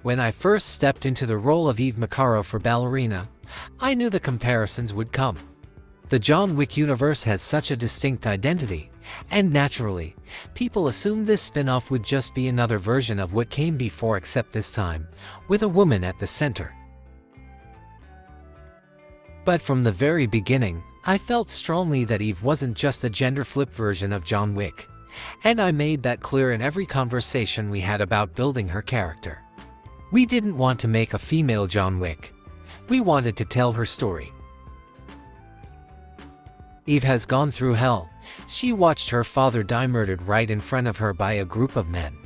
When I first stepped into the role of Eve Macarro for Ballerina, I knew the comparisons would come. The John Wick universe has such a distinct identity, and naturally, people assumed this spin-off would just be another version of what came before, except this time, with a woman at the center. But from the very beginning, I felt strongly that Eve wasn't just a gender-flip version of John Wick, and I made that clear in every conversation we had about building her character. We didn't want to make a female John Wick. We wanted to tell her story. Eve has gone through hell. She watched her father die murdered right in front of her by a group of men.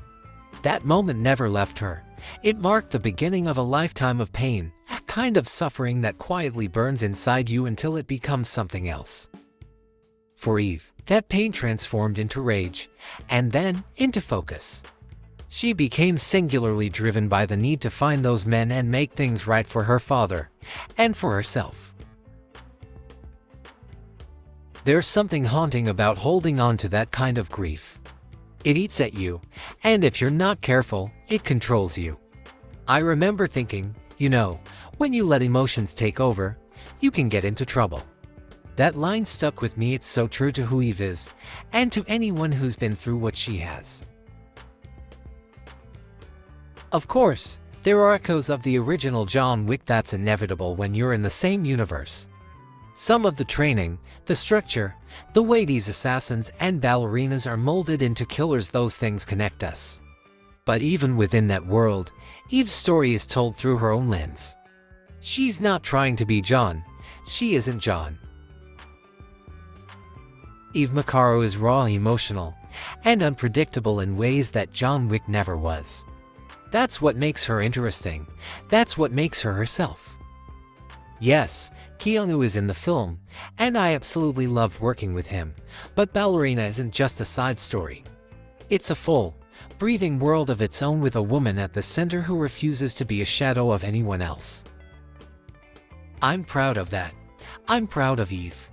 That moment never left her. It marked the beginning of a lifetime of pain, a kind of suffering that quietly burns inside you until it becomes something else. For Eve, that pain transformed into rage, and then into focus. She became singularly driven by the need to find those men and make things right for her father, and for herself. There's something haunting about holding on to that kind of grief. It eats at you, and if you're not careful, it controls you. I remember thinking, when you let emotions take over, you can get into trouble. That line stuck with me. It's so true to who Eve is, and to anyone who's been through what she has. Of course, there are echoes of the original John Wick. That's inevitable when you're in the same universe. Some of the training, the structure, the way these assassins and ballerinas are molded into killers, those things connect us. But even within that world, Eve's story is told through her own lens. She's not trying to be John. She isn't John. Eve Macarro is raw, emotional, and unpredictable in ways that John Wick never was. That's what makes her interesting. That's what makes her herself. Yes, Keanu is in the film, and I absolutely loved working with him, but Ballerina isn't just a side story. It's a full, breathing world of its own with a woman at the center who refuses to be a shadow of anyone else. I'm proud of that. I'm proud of Eve.